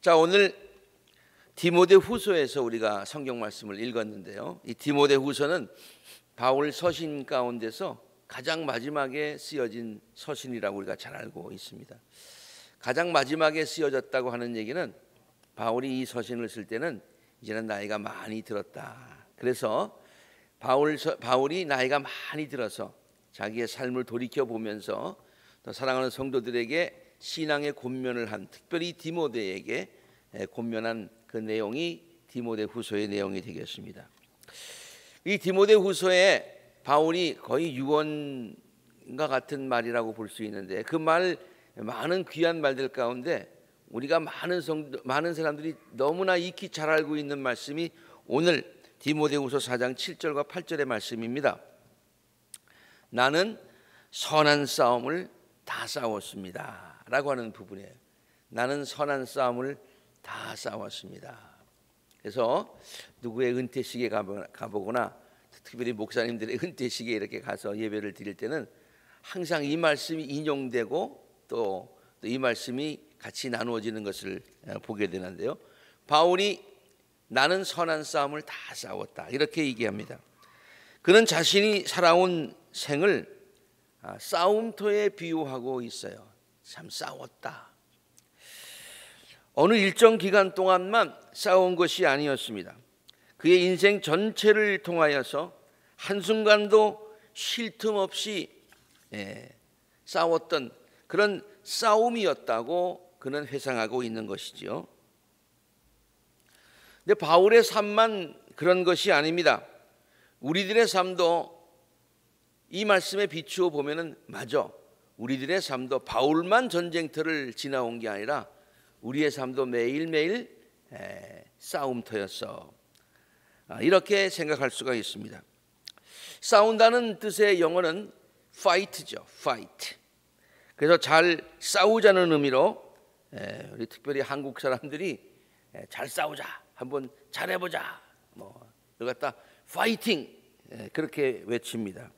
자, 오늘 디모데후서에서 우리가 성경 말씀을 읽었는데요. 이 디모데후서는 바울 서신 가운데서 가장 마지막에 쓰여진 서신이라고 우리가 잘 알고 있습니다. 가장 마지막에 쓰여졌다고 하는 얘기는 바울이 이 서신을 쓸 때는 이제는 나이가 많이 들었다. 그래서 바울이 나이가 많이 들어서 자기의 삶을 돌이켜 보면서 또 사랑하는 성도들에게 신앙의 권면을 한, 특별히 디모데에게 권면한 그 내용이 디모데후서의 내용이 되겠습니다. 이 디모데후서에 바울이 거의 유언과 같은 말이라고 볼 수 있는데, 그 말, 많은 귀한 말들 가운데 우리가 많은 사람들이 너무나 익히 잘 알고 있는 말씀이 오늘 디모데후서 4장 7절과 8절의 말씀입니다. 나는 선한 싸움을 다 싸웠습니다 라고 하는 부분이에요. 나는 선한 싸움을 다 싸웠습니다. 그래서 누구의 은퇴식에 가보거나 특별히 목사님들의 은퇴식에 이렇게 가서 예배를 드릴 때는 항상 이 말씀이 인용되고 또 이 말씀이 같이 나누어지는 것을 보게 되는데요. 바울이 나는 선한 싸움을 다 싸웠다 이렇게 얘기합니다. 그는 자신이 살아온 생을 싸움터에 비유하고 있어요. 참 싸웠다. 어느 일정 기간 동안만 싸운 것이 아니었습니다. 그의 인생 전체를 통하여서 한순간도 쉴 틈 없이 싸웠던 그런 싸움이었다고 그는 회상하고 있는 것이죠. 근데 바울의 삶만 그런 것이 아닙니다. 우리들의 삶도 이 말씀에 비추어 보면은 맞아. 우리들의 삶도 바울만 전쟁터를 지나온 게 아니라 우리의 삶도 매일매일 싸움터였어. 이렇게 생각할 수가 있습니다. 싸운다는 뜻의 영어는 fight죠. fight. 그래서 잘 싸우자는 의미로 우리 특별히 한국 사람들이 잘 싸우자, 한번 잘해보자, 이거 갖다 파이팅 그렇게 외칩니다.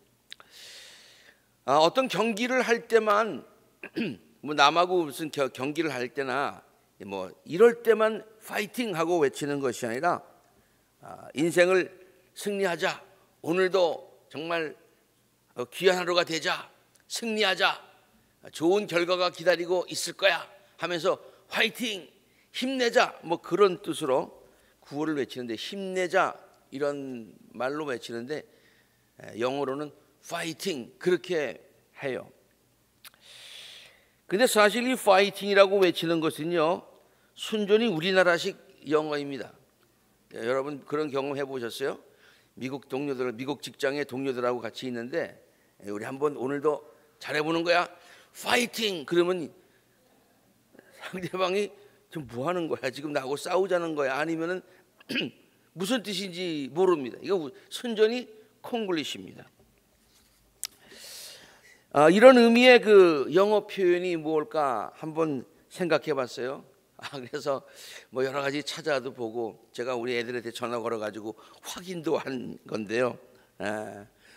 어떤 경기를 할 때만 남하고 무슨 경기를 할 때나 이럴 때만 파이팅 하고 외치는 것이 아니라 인생을 승리하자, 오늘도 정말 귀한 하루가 되자, 승리하자, 좋은 결과가 기다리고 있을 거야 하면서 화이팅, 힘내자, 그런 뜻으로 구호를 외치는데, 힘내자 이런 말로 외치는데 영어로는 파이팅 그렇게 해요. 근데 사실 이 파이팅이라고 외치는 것은요, 순전히 우리나라식 영어입니다. 여러분 그런 경험 해보셨어요? 미국 직장의 동료들하고 같이 있는데 우리 한번 오늘도 잘해보는 거야, 파이팅! 그러면 상대방이 지금 뭐 하는 거야? 지금 나하고 싸우자는 거야? 아니면은 무슨 뜻인지 모릅니다. 이거 순전히 콩글리시입니다. 이런 의미의 그 영어 표현이 뭘까 한번 생각해 봤어요. 그래서 여러 가지 찾아도 보고 제가 우리 애들한테 전화 걸어가지고 확인도 한 건데요.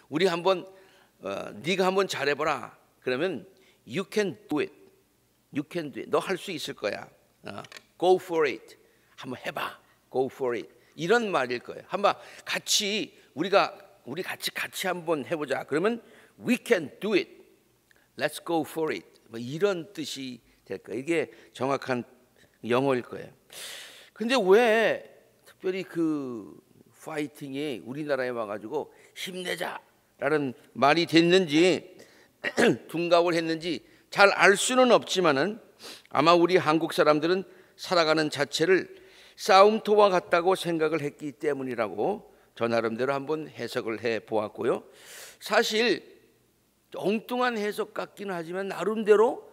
우리 한번 네가 한번 잘해보라. 그러면 you can do it. You can do it. 너 할 수 있을 거야. Go for it. 한번 해봐. Go for it. 이런 말일 거예요. 한번 우리 같이 한번 해보자. 그러면 we can do it. Let's go for it. 이런 뜻이 될 거예요. 이게 정확한 영어일 거예요. 근데 왜 특별히 그 파이팅이 우리나라에 와가지고 힘내자라는 말이 됐는지 둔갑을 했는지 잘 알 수는 없지만은 아마 우리 한국 사람들은 살아가는 자체를 싸움터와 같다고 생각을 했기 때문이라고 저 나름대로 한번 해석을 해 보았고요. 사실 엉뚱한 해석 같기는 하지만 나름대로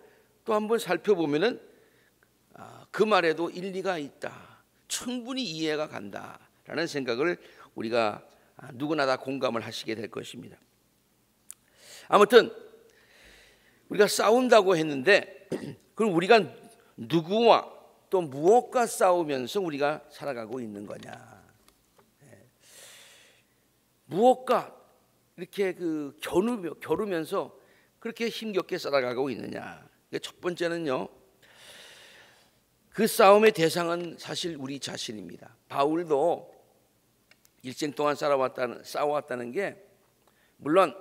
또 한번 살펴보면은 그 말에도 일리가 있다, 충분히 이해가 간다라는 생각을 우리가 누구나 다 공감을 하시게 될 것입니다. 아무튼 우리가 싸운다고 했는데 그럼 우리가 누구와 또 무엇과 싸우면서 우리가 살아가고 있는 거냐? 무엇과 이렇게 겨루면서 그렇게 힘겹게 살아가고 있느냐? 첫 번째는요, 그 싸움의 대상은 사실 우리 자신입니다. 바울도 일생 동안 싸워왔다는 게 물론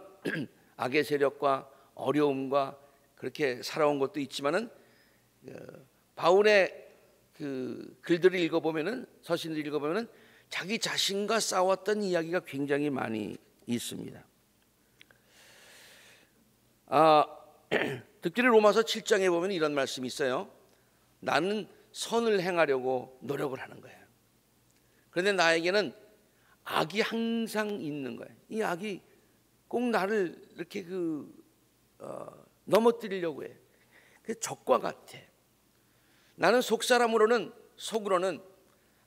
악의 세력과 어려움과 그렇게 살아온 것도 있지만은 바울의 그 글들을 읽어보면은, 서신을 읽어보면은 자기 자신과 싸웠던 이야기가 굉장히 많이 있습니다. 특별히 로마서 7장에 보면 이런 말씀이 있어요. 나는 선을 행하려고 노력을 하는 거예요. 그런데 나에게는 악이 항상 있는 거예요. 이 악이 꼭 나를 이렇게 넘어뜨리려고 해. 그 적과 같아. 나는 속으로는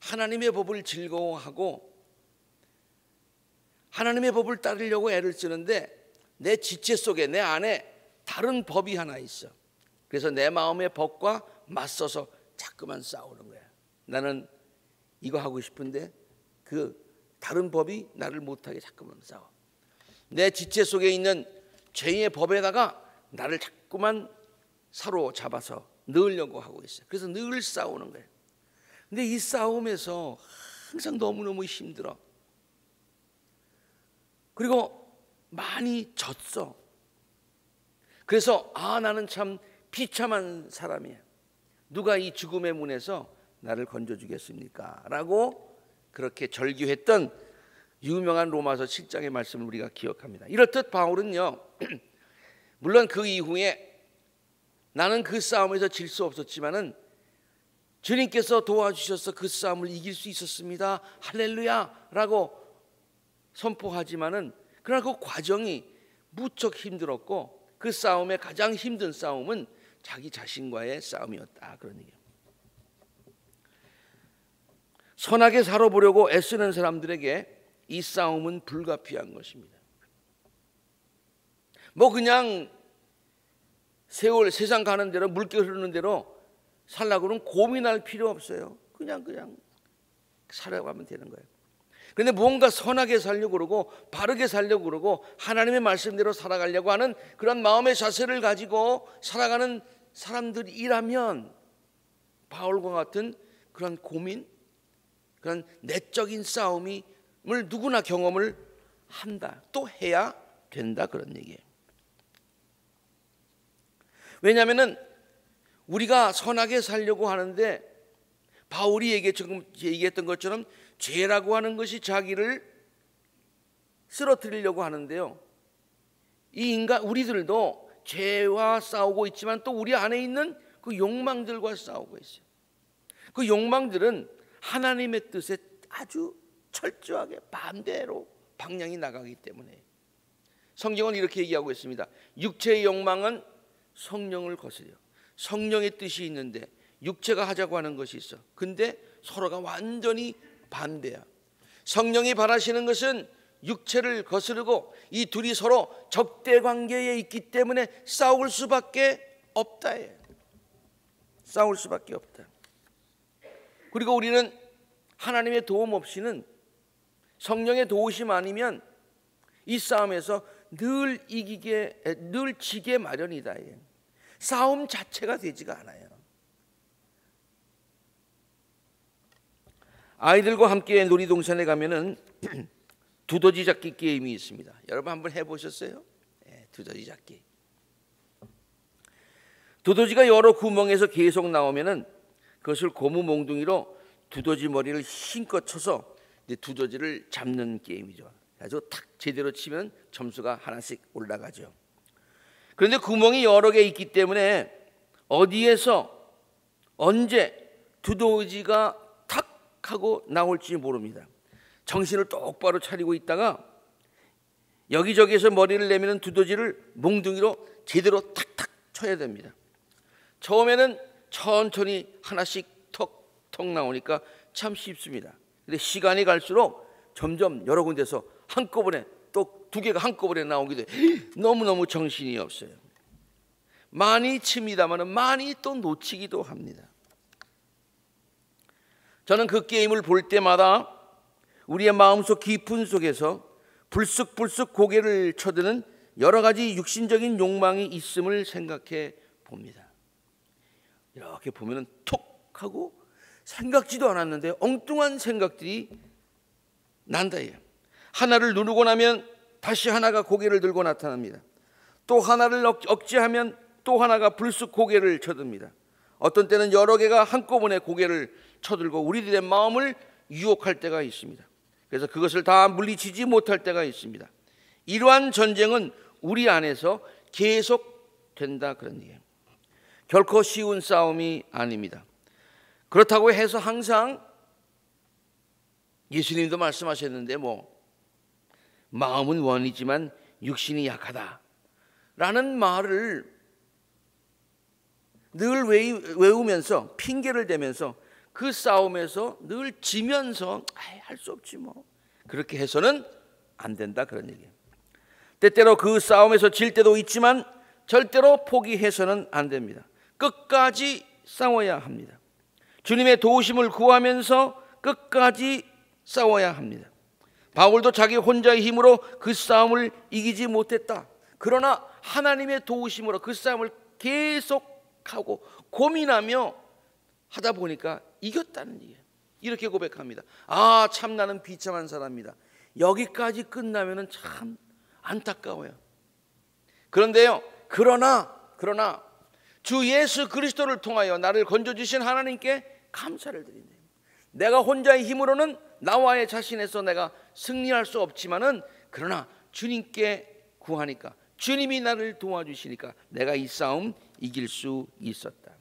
하나님의 법을 즐거워하고 하나님의 법을 따르려고 애를 쓰는데 내 지체 속에, 내 안에 다른 법이 하나 있어. 그래서 내 마음의 법과 맞서서 자꾸만 싸우는 거야. 나는 이거 하고 싶은데 그 다른 법이 나를 못하게 자꾸만 싸워. 내 지체 속에 있는 죄의 법에다가 나를 자꾸만 사로잡아서 넣으려고 하고 있어요. 그래서 늘 싸우는 거예요. 근데 이 싸움에서 항상 너무너무 힘들어. 그리고 많이 졌어. 그래서 나는 참 비참한 사람이야. 누가 이 죽음의 문에서 나를 건져주겠습니까? 라고 그렇게 절규했던 유명한 로마서 7장의 말씀을 우리가 기억합니다. 이렇듯 바울은요, 물론 그 이후에 나는 그 싸움에서 질 수 없었지만은 주님께서 도와주셔서 그 싸움을 이길 수 있었습니다. 할렐루야 라고 선포하지만은 그러나 그 과정이 무척 힘들었고 그 싸움의 가장 힘든 싸움은 자기 자신과의 싸움이었다, 그런 얘기예요. 선하게 살아보려고 애쓰는 사람들에게 이 싸움은 불가피한 것입니다. 뭐 그냥 세상 가는 대로, 물결 흐르는 대로 살라고는 고민할 필요 없어요. 그냥 살아가면 되는 거예요. 그런데 뭔가 선하게 살려고 그러고 바르게 살려고 그러고 하나님의 말씀대로 살아가려고 하는 그런 마음의 자세를 가지고 살아가는 사람들이라면 바울과 같은 그런 고민, 그런 내적인 싸움을 누구나 경험을 한다, 또 해야 된다, 그런 얘기예요. 왜냐하면은 우리가 선하게 살려고 하는데 바울이 얘기했던 것처럼 죄라고 하는 것이 자기를 쓰러뜨리려고 하는데요, 이 우리들도 죄와 싸우고 있지만 또 우리 안에 있는 그 욕망들과 싸우고 있어요. 그 욕망들은 하나님의 뜻에 아주 철저하게 반대로 방향이 나가기 때문에 성경은 이렇게 얘기하고 있습니다. 육체의 욕망은 성령을 거스려. 성령의 뜻이 있는데 육체가 하자고 하는 것이 있어. 근데 서로가 완전히 반대야. 성령이 바라시는 것은 육체를 거스르고 이 둘이 서로 적대 관계에 있기 때문에 싸울 수밖에 없다. 싸울 수밖에 없다. 그리고 우리는 하나님의 도움 없이는, 성령의 도우심 아니면 이 싸움에서 늘 지게 마련이다. 싸움 자체가 되지가 않아요. 아이들과 함께 놀이동산에 가면은 두더지 잡기 게임이 있습니다. 여러분 한번 해보셨어요? 두더지 잡기. 두더지가 여러 구멍에서 계속 나오면은 그것을 고무 몽둥이로 두더지 머리를 힘껏 쳐서 두더지를 잡는 게임이죠. 아주 탁 제대로 치면 점수가 하나씩 올라가죠. 그런데 구멍이 여러 개 있기 때문에 어디에서 언제 두더지가 탁 하고 나올지 모릅니다. 정신을 똑바로 차리고 있다가 여기저기에서 머리를 내미는 두더지를 몽둥이로 제대로 탁탁 쳐야 됩니다. 처음에는 천천히 하나씩 턱턱 나오니까 참 쉽습니다. 근데 시간이 갈수록 점점 여러 군데서 한꺼번에 또 두 개가 한꺼번에 나오기도 해요. 너무너무 정신이 없어요. 많이 칩니다만 많이 또 놓치기도 합니다. 저는 그 게임을 볼 때마다 우리의 마음속 깊은 속에서 불쑥불쑥 고개를 쳐드는 여러 가지 육신적인 욕망이 있음을 생각해 봅니다. 이렇게 보면은 톡 하고 생각지도 않았는데 엉뚱한 생각들이 난다. 하나를 누르고 나면 다시 하나가 고개를 들고 나타납니다. 또 하나를 억제하면 또 하나가 불쑥 고개를 쳐듭니다. 어떤 때는 여러 개가 한꺼번에 고개를 쳐들고 우리들의 마음을 유혹할 때가 있습니다. 그래서 그것을 다 물리치지 못할 때가 있습니다. 이러한 전쟁은 우리 안에서 계속된다, 그런 얘기예요. 결코 쉬운 싸움이 아닙니다. 그렇다고 해서 항상 예수님도 말씀하셨는데 마음은 원이지만 육신이 약하다 라는 말을 늘 외우면서 핑계를 대면서 그 싸움에서 늘 지면서 할 수 없지 그렇게 해서는 안 된다, 그런 얘기예요. 때때로 그 싸움에서 질 때도 있지만 절대로 포기해서는 안 됩니다. 끝까지 싸워야 합니다. 주님의 도우심을 구하면서 끝까지 싸워야 합니다. 바울도 자기 혼자의 힘으로 그 싸움을 이기지 못했다. 그러나 하나님의 도우심으로 그 싸움을 계속하고 고민하며 하다 보니까 이겼다는 얘기예요. 이렇게 고백합니다. 참 나는 비참한 사람이다. 여기까지 끝나면 참 안타까워요. 그런데요, 그러나 주 예수 그리스도를 통하여 나를 건져주신 하나님께 감사를 드린다. 내가 혼자의 힘으로는 나와의 자신에서 내가 승리할 수 없지만은 그러나 주님께 구하니까, 주님이 나를 도와주시니까 내가 이 싸움 이길 수 있었다.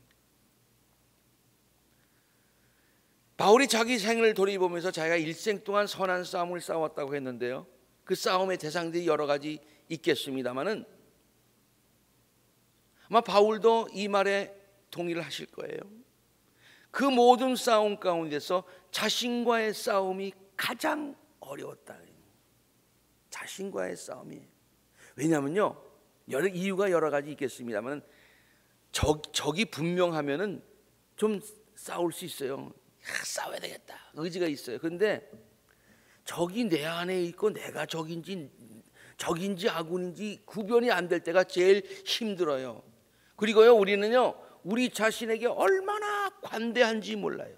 바울이 자기 생을 돌이보면서 자기가 일생 동안 선한 싸움을 싸웠다고 했는데요, 그 싸움의 대상들이 여러 가지 있겠습니다마는 아마 바울도 이 말에 동의를 하실 거예요. 그 모든 싸움 가운데서 자신과의 싸움이 가장 어려웠다. 자신과의 싸움이. 왜냐하면요, 이유가 여러 가지 있겠습니다만 적이 분명하면은 좀 싸울 수 있어요. 싸워야 되겠다, 의지가 있어요. 그런데 적이 내 안에 있고 내가 적인지 아군인지 구별이 안 될 때가 제일 힘들어요. 그리고요, 우리는요, 우리 자신에게 얼마나 관대한지 몰라요.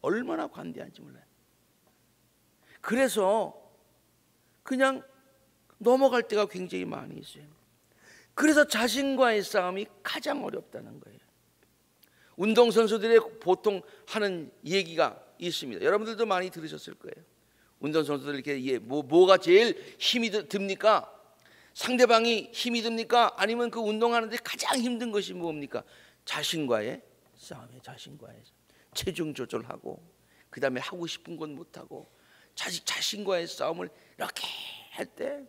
얼마나 관대한지 몰라요. 그래서 그냥 넘어갈 때가 굉장히 많이 있어요. 그래서 자신과의 싸움이 가장 어렵다는 거예요. 운동선수들이 보통 하는 얘기가 있습니다. 여러분들도 많이 들으셨을 거예요. 운동선수들 이렇게 뭐가 제일 힘이 듭니까? 상대방이 힘이 듭니까? 아니면 그 운동하는데 가장 힘든 것이 뭡니까? 자신과의 싸움이에요. 자신과의 체중 조절하고, 그 다음에 하고 싶은 건 못하고, 자신과의 싸움을 이렇게 할 때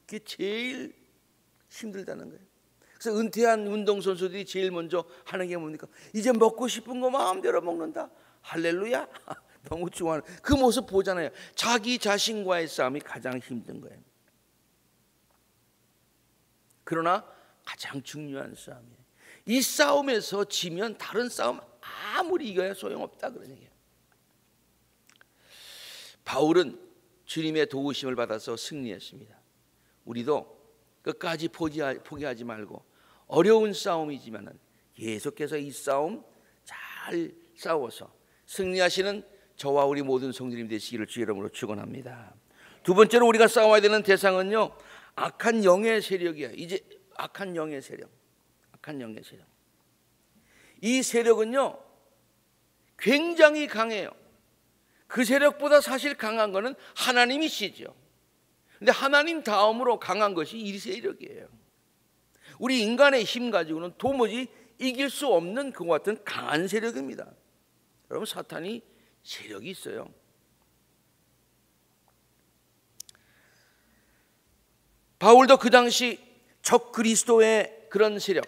그게 제일 힘들다는 거예요. 그래서 은퇴한 운동선수들이 제일 먼저 하는 게 뭡니까? 이제 먹고 싶은 거 마음대로 먹는다. 할렐루야. 너무 좋아하는 그 모습 보잖아요. 자기 자신과의 싸움이 가장 힘든 거예요. 그러나 가장 중요한 싸움이에요. 이 싸움에서 지면 다른 싸움 아무리 이겨야 소용없다, 그런 얘기예요. 바울은 주님의 도우심을 받아서 승리했습니다. 우리도 끝까지 포기하지 말고, 어려운 싸움이지만 계속해서 이 싸움 잘 싸워서 승리하시는 저와 우리 모든 성도님 되시기를 주 이름으로 축원합니다. 두 번째로 우리가 싸워야 되는 대상은요, 악한 영의 세력이에요. 이제 악한 영의 세력. 이 세력은요, 굉장히 강해요. 그 세력보다 사실 강한 거는 하나님이시죠. 근데 하나님 다음으로 강한 것이 이 세력이에요. 우리 인간의 힘 가지고는 도무지 이길 수 없는 그와 같은 강한 세력입니다. 여러분, 사탄이 세력이 있어요. 바울도 그 당시 적 그리스도의 그런 세력,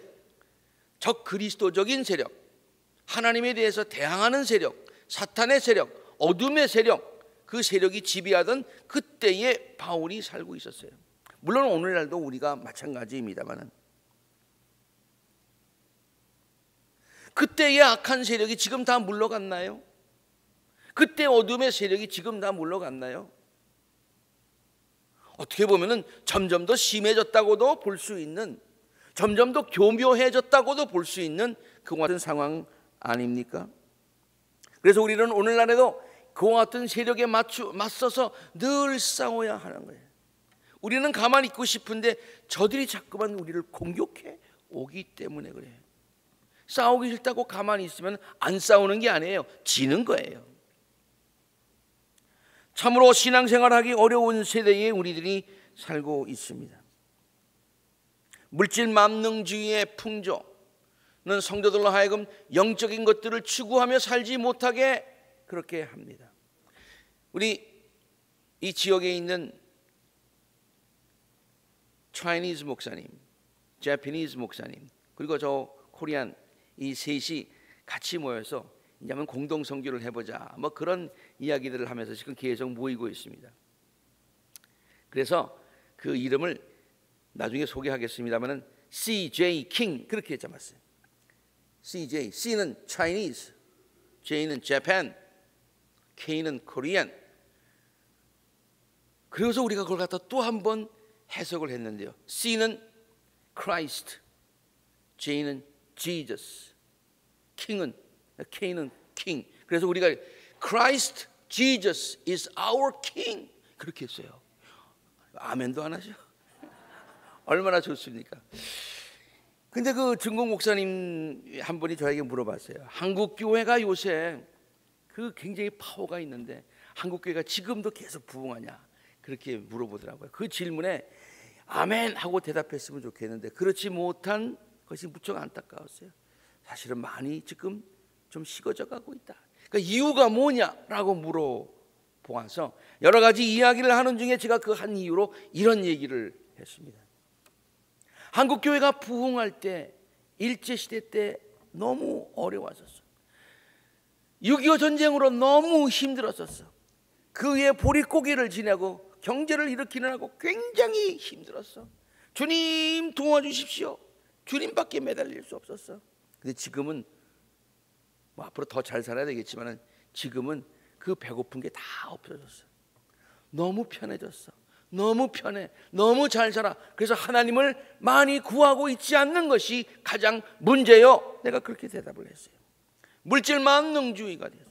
적 그리스도적인 세력, 하나님에 대해서 대항하는 세력, 사탄의 세력, 어둠의 세력, 그 세력이 지배하던 그때에 바울이 살고 있었어요. 물론 오늘날도 우리가 마찬가지입니다만, 그때의 악한 세력이 지금 다 물러갔나요? 그때 어둠의 세력이 지금 다 물러갔나요? 어떻게 보면은 점점 더 심해졌다고도 볼 수 있는, 점점 더 교묘해졌다고도 볼 수 있는 그 같은 상황 아닙니까? 그래서 우리는 오늘날에도 그와 같은 세력에 맞서서 늘 싸워야 하는 거예요. 우리는 가만히 있고 싶은데 저들이 자꾸만 우리를 공격해 오기 때문에 그래요. 싸우기 싫다고 가만히 있으면 안 싸우는 게 아니에요. 지는 거예요. 참으로 신앙생활하기 어려운 세대에 우리들이 살고 있습니다. 물질 만능주의의 풍조는 성도들로 하여금 영적인 것들을 추구하며 살지 못하게 그렇게 합니다. 우리 이 지역에 있는 차이니즈 목사님, 제피니즈 목사님, 그리고 저 코리안 이 셋이 같이 모여서 이제 한번 공동 선교를 해보자, 뭐 그런 이야기들을 하면서 지금 계속 모이고 있습니다. 그래서 그 이름을 나중에 소개하겠습니다만은 CJ 킹 그렇게 잡았어요. CJ, C는 Chinese, J는 Japan, K는 Korean. 그래서 우리가 그걸 갖다 또 한 번 해석을 했는데요. C는 Christ, J는 Jesus, K는 King. 그래서 우리가 Christ Jesus is our King 그렇게 했어요. 아멘도 안 하죠? 얼마나 좋습니까? 근데 그 증공 목사님 한 분이 저에게 물어봤어요. 한국 교회가 요새 그 굉장히 파워가 있는데 한국 교회가 지금도 계속 부흥하냐? 그렇게 물어보더라고요. 그 질문에 아멘 하고 대답했으면 좋겠는데 그렇지 못한 것이 무척 안타까웠어요. 사실은 많이 지금 좀 식어져 가고 있다. 그러니까 이유가 뭐냐라고 물어보아서 여러 가지 이야기를 하는 중에 제가 그 한 이유로 이런 얘기를 했습니다. 한국 교회가 부흥할 때 일제시대 때 너무 어려웠었어. 6.25 전쟁으로 너무 힘들었었어. 그 위에 보릿고개를 지내고 경제를 일으키느라고 굉장히 힘들었어. 주님 도와주십시오. 주님밖에 매달릴 수 없었어. 근데 지금은 뭐 앞으로 더 잘 살아야 되겠지만 지금은 그 배고픈 게 다 없어졌어. 너무 편해졌어. 너무 편해. 너무 잘 살아. 그래서 하나님을 많이 구하고 있지 않는 것이 가장 문제요. 내가 그렇게 대답을 했어요. 물질 만능주의가 됐어.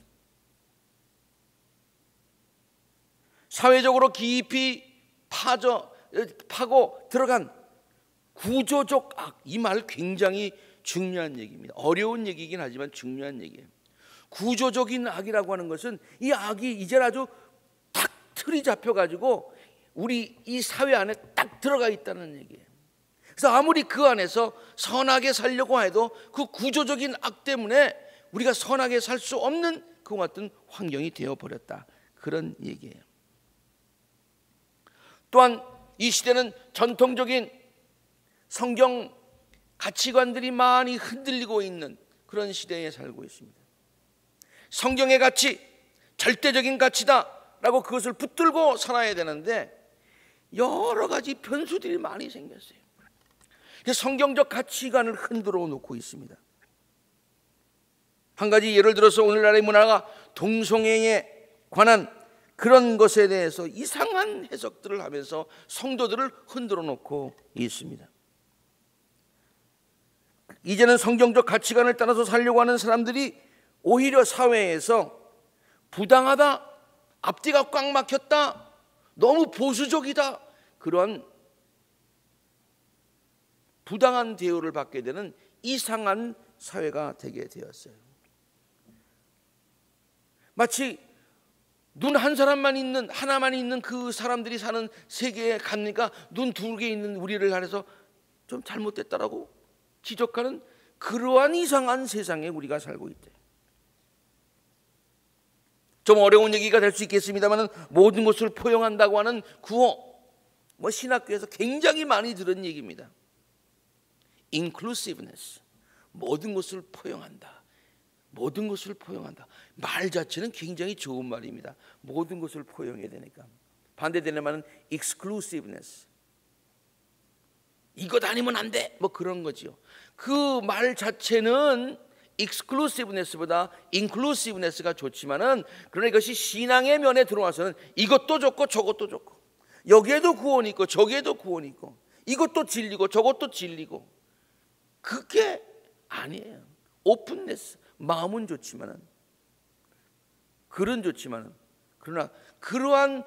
사회적으로 깊이 파고 들어간 구조적 악. 이 말 굉장히 중요한 얘기입니다. 어려운 얘기이긴 하지만 중요한 얘기예요. 구조적인 악이라고 하는 것은 이 악이 이제 아주 딱 틀이 잡혀가지고 우리 이 사회 안에 딱 들어가 있다는 얘기예요. 그래서 아무리 그 안에서 선하게 살려고 해도 그 구조적인 악 때문에 우리가 선하게 살 수 없는 그와 같은 환경이 되어버렸다. 그런 얘기예요. 또한 이 시대는 전통적인 성경 가치관들이 많이 흔들리고 있는 그런 시대에 살고 있습니다. 성경의 가치, 절대적인 가치다라고 그것을 붙들고 살아야 되는데 여러 가지 변수들이 많이 생겼어요. 성경적 가치관을 흔들어 놓고 있습니다. 한 가지 예를 들어서 오늘날의 문화가 동성애에 관한 그런 것에 대해서 이상한 해석들을 하면서 성도들을 흔들어 놓고 있습니다. 이제는 성경적 가치관을 따라서 살려고 하는 사람들이 오히려 사회에서 부당하다, 앞뒤가 꽉 막혔다, 너무 보수적이다, 그런 부당한 대우를 받게 되는 이상한 사회가 되게 되었어요. 마치 눈 한 사람만 있는, 하나만 있는 그 사람들이 사는 세계에 갔으니까 눈 두 개 있는 우리를 향해서 좀 잘못됐다라고 지적하는 그러한 이상한 세상에 우리가 살고 있대. 좀 어려운 얘기가 될 수 있겠습니다만 모든 것을 포용한다고 하는 구호, 뭐 신학교에서 굉장히 많이 들은 얘기입니다. inclusiveness, 모든 것을 포용한다. 모든 것을 포용한다. 말 자체는 굉장히 좋은 말입니다. 모든 것을 포용해야 되니까. 반대되는 말은 exclusiveness, 이것 아니면 안 돼, 뭐 그런 거죠. 그 말 자체는 exclusiveness보다 inclusiveness가 좋지만은, 그러나 이것이 신앙의 면에 들어와서는 이것도 좋고 저것도 좋고, 여기에도 구원이 있고 저기에도 구원이 있고, 이것도 진리고 저것도 진리고, 그게 아니에요. 오픈네스, 마음은 좋지만은, 글은 좋지만은, 그러나 그러한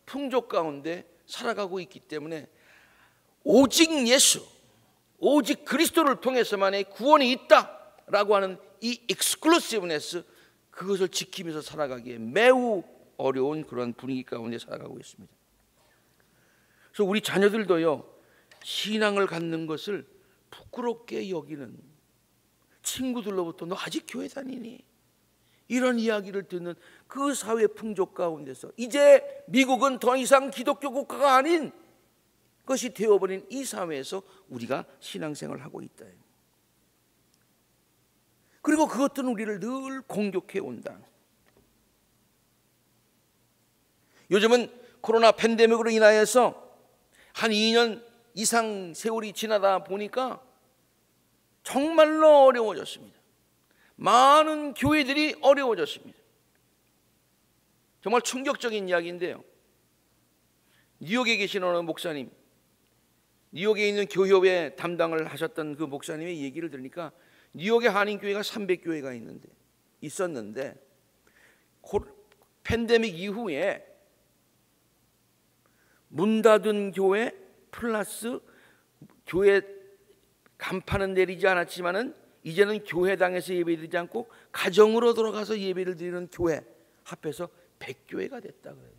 풍족 가운데 살아가고 있기 때문에 오직 예수, 오직 그리스도를 통해서만의 구원이 있다라고 하는 이 익스클루시브네스, 그것을 지키면서 살아가기에 매우 어려운 그런 분위기 가운데 살아가고 있습니다. 그래서 우리 자녀들도요, 신앙을 갖는 것을 부끄럽게 여기는, 친구들로부터 너 아직 교회 다니니? 이런 이야기를 듣는 그 사회 풍족 가운데서 이제 미국은 더 이상 기독교 국가가 아닌 것이 되어버린 이 사회에서 우리가 신앙생활을 하고 있다. 그리고 그것들은 우리를 늘 공격해 온다. 요즘은 코로나 팬데믹으로 인하여서 한 2년 이상 세월이 지나다 보니까 정말로 어려워졌습니다. 많은 교회들이 어려워졌습니다. 정말 충격적인 이야기인데요, 뉴욕에 계신 어느 목사님, 뉴욕에 있는 교협의 담당을 하셨던 그 목사님의 얘기를 들으니까 뉴욕에 한인교회가 300교회가 있었는데 팬데믹 이후에 문 닫은 교회 플러스 교회 간판은 내리지 않았지만은 이제는 교회당에서 예배드리지 않고 가정으로 들어가서 예배를 드리는 교회 합해서 100교회가 됐다 그래요.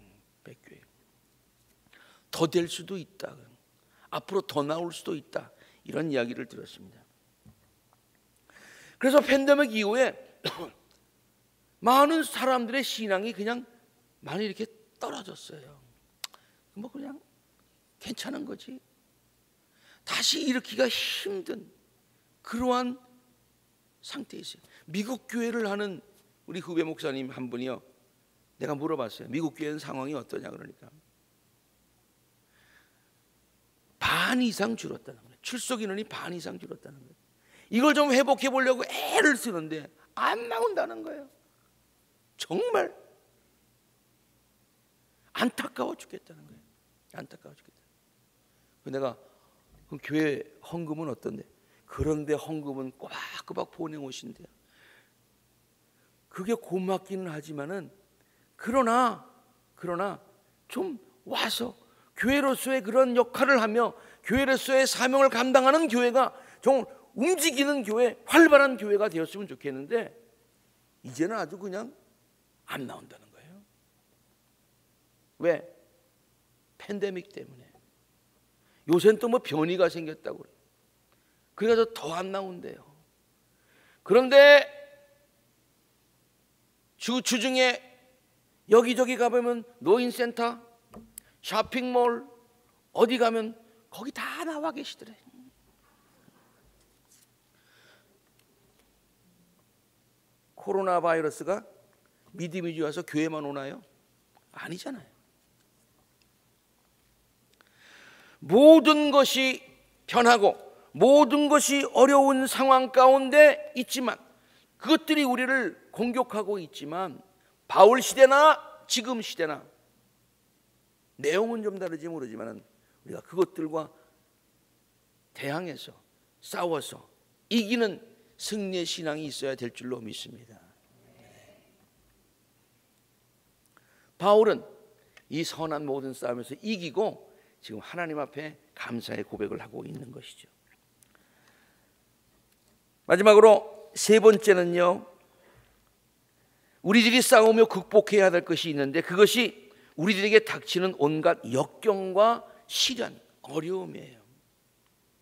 100교회. 더 될 수도 있다. 앞으로 더 나올 수도 있다. 이런 이야기를 들었습니다. 그래서 팬데믹 이후에 많은 사람들의 신앙이 그냥 많이 이렇게 떨어졌어요. 뭐 그냥 괜찮은 거지. 다시 일으키기가 힘든 그러한 상태에 있어요. 미국 교회를 하는 우리 후배 목사님 한 분이요, 내가 물어봤어요. 미국 교회는 상황이 어떠냐 그러니까 반 이상 줄었다는 거예요. 출석 인원이 반 이상 줄었다는 거예요. 이걸 좀 회복해 보려고 애를 쓰는데 안 나온다는 거예요. 정말 안타까워 죽겠다는 거예요. 안타까워 죽겠다. 내가 그 교회 헌금은 어떤데? 그런데 헌금은 꼬박꼬박 보내오신대요. 그게 고맙기는 하지만은 그러나 좀 와서 교회로서의 그런 역할을 하며 교회로서의 사명을 감당하는 교회가 좀 움직이는 교회, 활발한 교회가 되었으면 좋겠는데 이제는 아주 그냥 안 나온다는 거예요. 왜? 팬데믹 때문에. 요새는 또 뭐 변이가 생겼다고 그래요. 그래서 더 안 나온대요. 그런데 주중에 여기저기 가보면 노인센터, 쇼핑몰 어디 가면 거기 다 나와 계시더래. 코로나 바이러스가 믿음이 좋아서 교회만 오나요? 아니잖아요. 모든 것이 변하고 모든 것이 어려운 상황 가운데 있지만 그것들이 우리를 공격하고 있지만 바울 시대나 지금 시대나 내용은 좀 다르지 모르지만 우리가 그것들과 대항해서 싸워서 이기는 승리의 신앙이 있어야 될 줄로 믿습니다. 바울은 이 선한 모든 싸움에서 이기고 지금 하나님 앞에 감사의 고백을 하고 있는 것이죠. 마지막으로 세 번째는요, 우리들이 싸우며 극복해야 될 것이 있는데 그것이 우리들에게 닥치는 온갖 역경과 시련, 어려움이에요.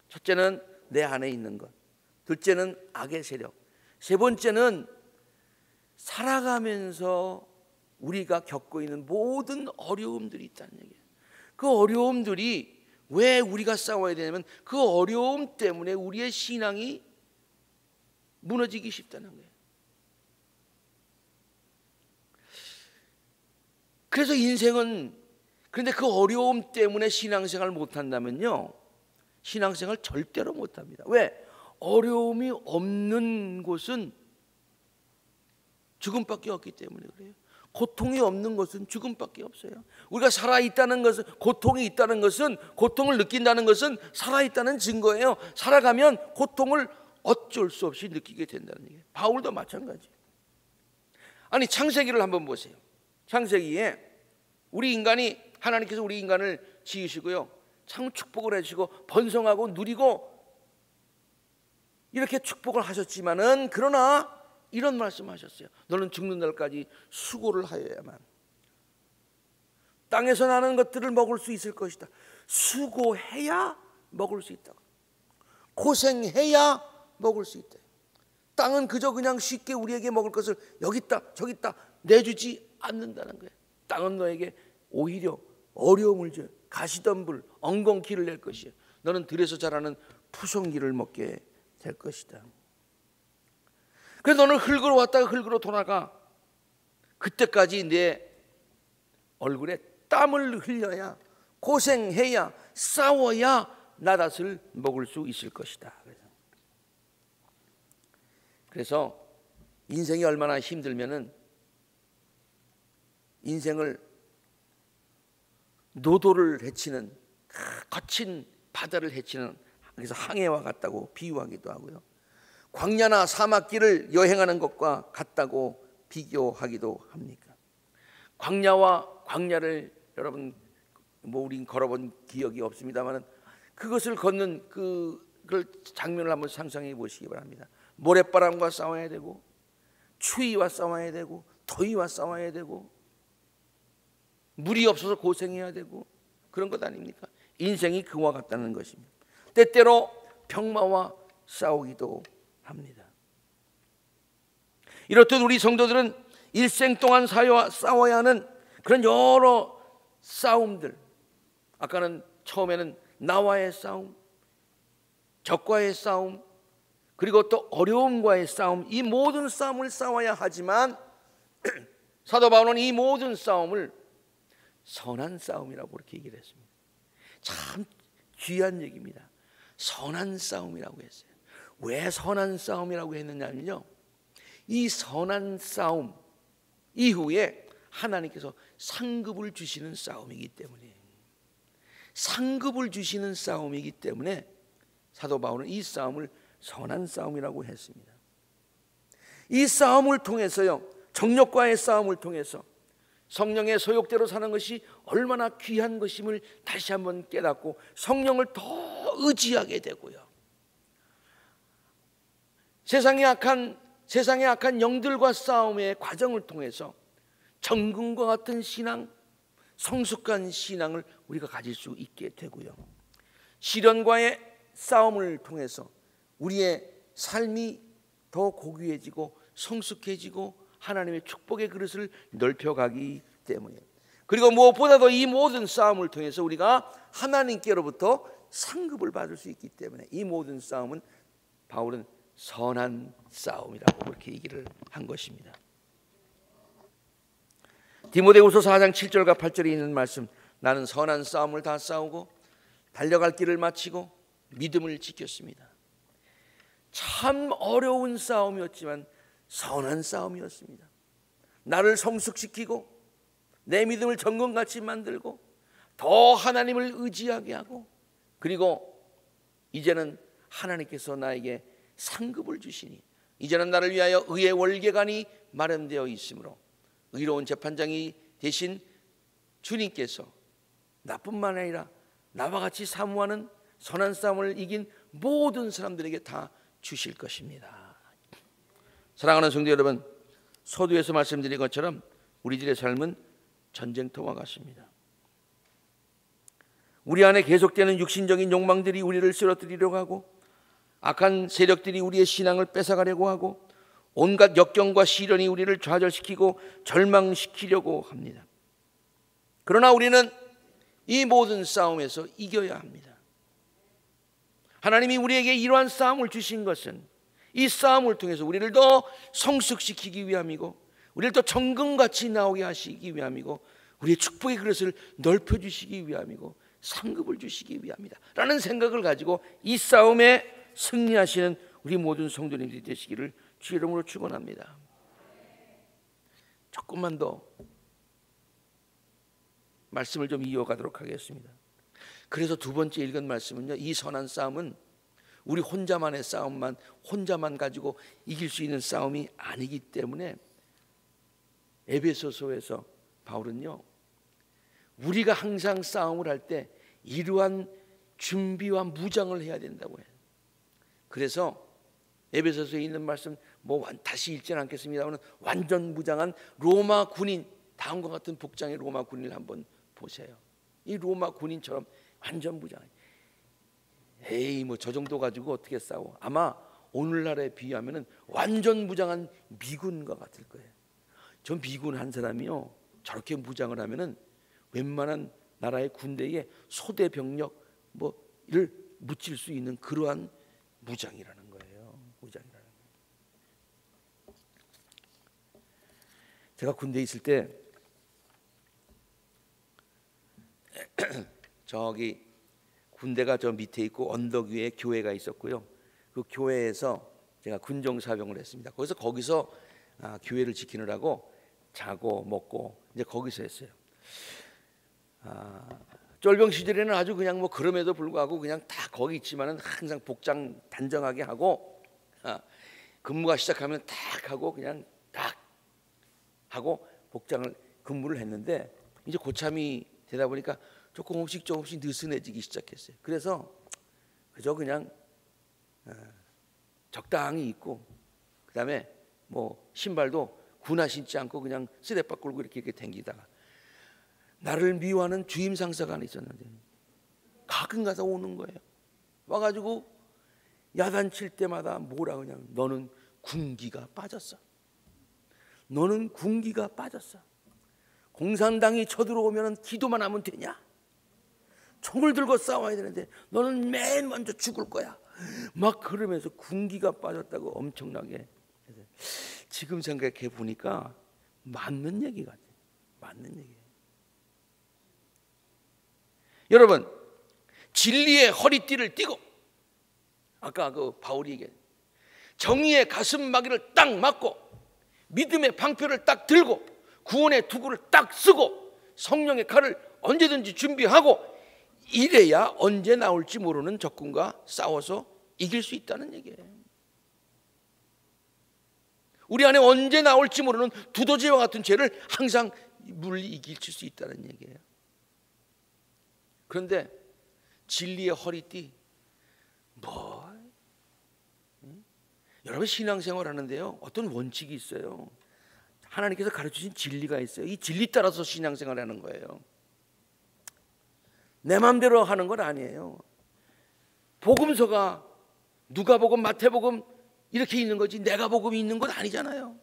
첫째는 내 안에 있는 것, 둘째는 악의 세력, 세 번째는 살아가면서 우리가 겪고 있는 모든 어려움들이 있다는 얘기예요. 그 어려움들이 왜 우리가 싸워야 되냐면 그 어려움 때문에 우리의 신앙이 무너지기 쉽다는 거예요. 그래서 인생은, 그런데 그 어려움 때문에 신앙생활을 못한다면요, 신앙생활 절대로 못합니다. 왜? 어려움이 없는 곳은 죽음밖에 없기 때문에 그래요. 고통이 없는 것은 죽음밖에 없어요. 우리가 살아있다는 것은, 고통이 있다는 것은, 고통을 느낀다는 것은 살아있다는 증거예요. 살아가면 고통을 어쩔 수 없이 느끼게 된다는 얘기예요. 바울도 마찬가지. 아니 창세기를 한번 보세요. 창세기에 우리 인간이 하나님께서 우리 인간을 지으시고요, 참 축복을 해주시고 번성하고 누리고 이렇게 축복을 하셨지만은 그러나 이런 말씀하셨어요. 너는 죽는 날까지 수고를 하여야만 땅에서 나는 것들을 먹을 수 있을 것이다. 수고해야 먹을 수 있다. 고생해야 먹을 수 있다. 땅은 그저 그냥 쉽게 우리에게 먹을 것을 여기 있다 저기 있다 내주지 않는다는 거예요. 땅은 너에게 오히려 어려움을 줘 가시덤불 엉겅퀴를 낼 것이야. 너는 들에서 자라는 푸송기를 먹게 될 것이다. 그래서 너는 흙으로 왔다가 흙으로 돌아가. 그때까지 내 얼굴에 땀을 흘려야, 고생해야, 싸워야 나닷을 먹을 수 있을 것이다. 그래서 인생이 얼마나 힘들면은 인생을 노도를 헤치는 거친 바다를 헤치는, 그래서 항해와 같다고 비유하기도 하고요, 광야나 사막길을 여행하는 것과 같다고 비교하기도 합니까? 광야와 광야를 여러분 우린 걸어본 기억이 없습니다만 그것을 걷는 그걸 장면을 한번 상상해 보시기 바랍니다. 모래바람과 싸워야 되고 추위와 싸워야 되고 더위와 싸워야 되고 물이 없어서 고생해야 되고 그런 것 아닙니까? 인생이 그와 같다는 것입니다. 때때로 병마와 싸우기도 합니다. 이렇듯 우리 성도들은 일생 동안 싸워야 하는 그런 여러 싸움들, 아까는 처음에는 나와의 싸움, 적과의 싸움, 그리고 또 어려움과의 싸움, 이 모든 싸움을 싸워야 하지만 사도 바울은 이 모든 싸움을 선한 싸움이라고 그렇게 얘기를 했습니다. 참 귀한 얘기입니다. 선한 싸움이라고 했어요. 왜 선한 싸움이라고 했느냐면요, 이 선한 싸움 이후에 하나님께서 상급을 주시는 싸움이기 때문에, 상급을 주시는 싸움이기 때문에 사도 바울은 이 싸움을 선한 싸움이라고 했습니다. 이 싸움을 통해서요, 정욕과의 싸움을 통해서 성령의 소욕대로 사는 것이 얼마나 귀한 것임을 다시 한번 깨닫고 성령을 더 의지하게 되고요, 세상의 악한 영들과 싸움의 과정을 통해서 정금과 같은 신앙, 성숙한 신앙을 우리가 가질 수 있게 되고요, 시련과의 싸움을 통해서 우리의 삶이 더 고귀해지고 성숙해지고 하나님의 축복의 그릇을 넓혀가기 때문에, 그리고 무엇보다도 이 모든 싸움을 통해서 우리가 하나님께로부터 상급을 받을 수 있기 때문에 이 모든 싸움은 바울은 선한 싸움이라고 그렇게 얘기를 한 것입니다. 디모데후서 4장 7절과 8절에 있는 말씀, 나는 선한 싸움을 다 싸우고 달려갈 길을 마치고 믿음을 지켰습니다. 참 어려운 싸움이었지만 선한 싸움이었습니다. 나를 성숙시키고 내 믿음을 정금같이 만들고 더 하나님을 의지하게 하고, 그리고 이제는 하나님께서 나에게 상급을 주시니 이제는 나를 위하여 의의 월계관이 마련되어 있으므로 의로운 재판장이 되신 주님께서 나뿐만 아니라 나와 같이 사모하는 선한 싸움을 이긴 모든 사람들에게 다 주실 것입니다. 사랑하는 성도 여러분, 서두에서 말씀드린 것처럼 우리들의 삶은 전쟁터와 같습니다. 우리 안에 계속되는 육신적인 욕망들이 우리를 쓰러뜨리려고 하고, 악한 세력들이 우리의 신앙을 뺏어가려고 하고, 온갖 역경과 시련이 우리를 좌절시키고 절망시키려고 합니다. 그러나 우리는 이 모든 싸움에서 이겨야 합니다. 하나님이 우리에게 이러한 싸움을 주신 것은 이 싸움을 통해서 우리를 더 성숙시키기 위함이고, 우리를 더 정금같이 나오게 하시기 위함이고, 우리의 축복의 그릇을 넓혀주시기 위함이고, 상급을 주시기 위함이다 라는 생각을 가지고 이 싸움에 승리하시는 우리 모든 성도님들이 되시기를 주 이름으로 축원합니다. 조금만 더 말씀을 좀 이어가도록 하겠습니다. 그래서 두 번째 읽은 말씀은요, 이 선한 싸움은 우리 혼자만의 싸움만, 혼자만 가지고 이길 수 있는 싸움이 아니기 때문에 에베소서에서 바울은요, 우리가 항상 싸움을 할 때 이러한 준비와 무장을 해야 된다고 해요. 그래서 에베소서에 있는 말씀 다시 읽지는 않겠습니다만 완전 무장한 로마 군인, 다음과 같은 복장의 로마 군인을 한번 보세요. 이 로마 군인처럼 완전 무장. 에이 저 정도 가지고 어떻게 싸워? 아마 오늘날에 비하면은 완전 무장한 미군과 같을 거예요. 저 미군 한 사람이요, 저렇게 무장을 하면은 웬만한 나라의 군대에 소대 병력 를 묻힐 수 있는 그러한 무장이라는 거예요. 무장이라는 거예요. 제가 군대에 있을 때 저기 군대가 저 밑에 있고 언덕 위에 교회가 있었고요. 그 교회에서 제가 군정사병을 했습니다. 거기서 교회를 지키느라고 자고 먹고 이제 거기서 했어요. 쫄병 시절에는 아주 그냥 그럼에도 불구하고 그냥 다 거기 있지만은 항상 복장 단정하게 하고, 근무가 시작하면 딱 하고 그냥 딱 하고 복장을 근무를 했는데, 이제 고참이 되다 보니까 조금씩 느슨해지기 시작했어요. 그래서 그저 그냥 적당히 입고, 그다음에 신발도 군화 신지 않고 그냥 쓰레빠 끌고 이렇게 댕기다가, 나를 미워하는 주임 상사가 하나 있었는데 가끔 가서 오는 거예요. 와가지고 야단칠 때마다 뭐라 그냥, 너는 군기가 빠졌어. 너는 군기가 빠졌어. 공산당이 쳐들어오면 기도만 하면 되냐? 총을 들고 싸워야 되는데 너는 맨 먼저 죽을 거야. 막 그러면서 군기가 빠졌다고 엄청나게. 지금 생각해 보니까 맞는 얘기 같아요. 맞는 얘기예요. 여러분, 진리의 허리띠를 띠고, 아까 바울이 얘기한 정의의 가슴막이를 딱 맞고, 믿음의 방패를 딱 들고, 구원의 투구를 딱 쓰고, 성령의 칼을 언제든지 준비하고, 이래야 언제 나올지 모르는 적군과 싸워서 이길 수 있다는 얘기예요. 우리 안에 언제 나올지 모르는 두더지와 같은 죄를 항상 물리 이길 수 있다는 얘기예요. 그런데 진리의 허리띠, 여러분 신앙생활 하는데요, 어떤 원칙이 있어요. 하나님께서 가르치신 진리가 있어요. 이 진리 따라서 신앙생활 하는 거예요. 내 마음대로 하는 건 아니에요. 복음서가 누가복음, 마태복음 이렇게 있는 거지 내가 복음이 있는 건 아니잖아요.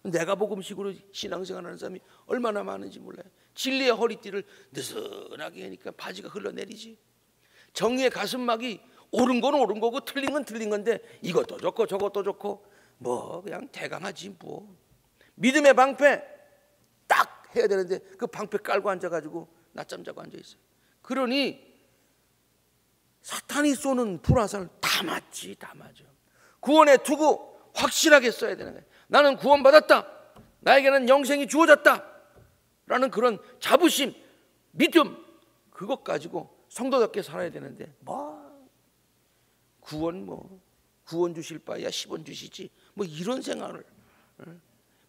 내가 복음식으로 신앙생활하는 사람이 얼마나 많은지 몰라요. 진리의 허리띠를 느슨하게 하니까 바지가 흘러내리지. 정의의 가슴막이 옳은 건 옳은 거고 틀린 건 틀린 건데 이것도 좋고 저것도 좋고 그냥 대강하지 뭐. 믿음의 방패 딱 해야 되는데 그 방패 깔고 앉아가지고 낮잠 자고 앉아있어요. 그러니 사탄이 쏘는 불화살 다 맞지, 다 맞아. 구원의 투구 확실하게 써야 되는 거예요. 나는 구원받았다, 나에게는 영생이 주어졌다 라는 그런 자부심, 믿음, 그것 가지고 성도답게 살아야 되는데 구원 주실 바야 10원 주시지 이런 생활을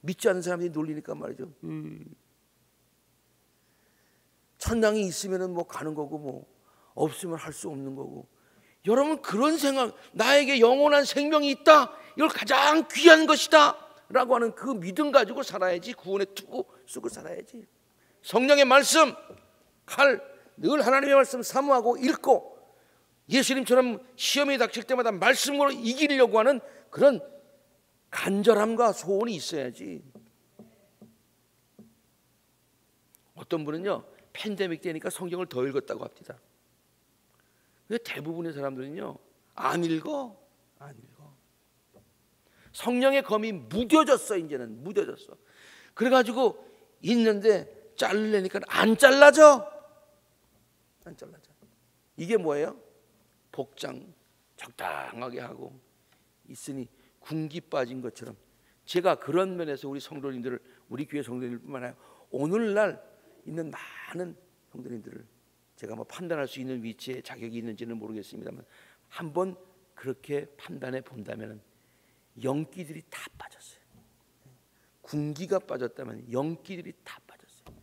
믿지 않는 사람들이 놀리니까 말이죠. 천당이 있으면 가는 거고 없으면 할 수 없는 거고. 여러분 그런 생각, 나에게 영원한 생명이 있다, 이걸 가장 귀한 것이다 라고 하는 그 믿음 가지고 살아야지. 구원의 투구 쓰고 살아야지. 성령의 말씀, 칼, 늘 하나님의 말씀 사모하고 읽고, 예수님처럼 시험이 닥칠 때마다 말씀으로 이기려고 하는 그런 간절함과 소원이 있어야지. 어떤 분은요, 팬데믹 때니까 성경을 더 읽었다고 합니다. 근데 대부분의 사람들은요, 안 읽어. 성령의 검이 무뎌졌어. 이제는 무뎌졌어. 그래가지고 있는데 자르려니까 안 잘라져. 이게 뭐예요? 복장 적당하게 하고 있으니 군기 빠진 것처럼. 제가 그런 면에서 우리 성도님들을, 우리 교회 성도님들뿐만 아니라 오늘날 있는 많은 성도님들을 제가 판단할 수 있는 위치에 자격이 있는지는 모르겠습니다만 한번 그렇게 판단해 본다면 영기들이 다 빠졌어요. 군기가 빠졌다면 영기들이 다 빠졌어요.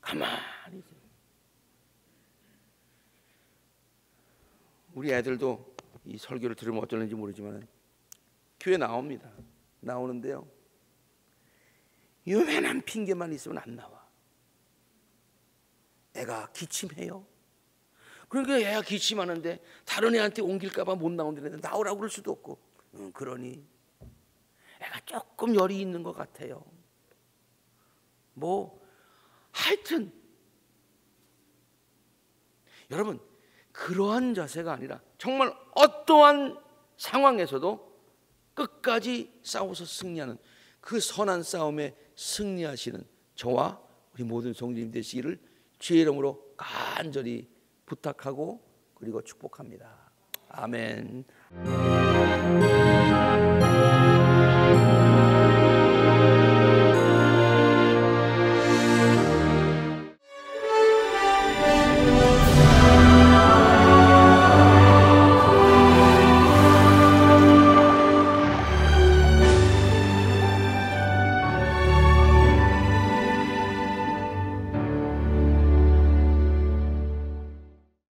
가만히 있어요. 우리 애들도 이 설교를 들으면 어떨는지 모르지만 교회 나옵니다. 나오는데요, 요만한 핑계만 있으면 안 나와. 애가 기침해요. 그러니까 애가 기침하는데 다른 애한테 옮길까봐 못 나온다는데 나오라고 그럴 수도 없고, 그러니 애가 조금 열이 있는 것 같아요. 뭐 하여튼 여러분, 그러한 자세가 아니라 정말 어떠한 상황에서도 끝까지 싸워서 승리하는 그 선한 싸움에 승리하시는 저와 우리 모든 성도님 되시기를 주의 이름으로 간절히 부탁하고 그리고 축복합니다. 아멘.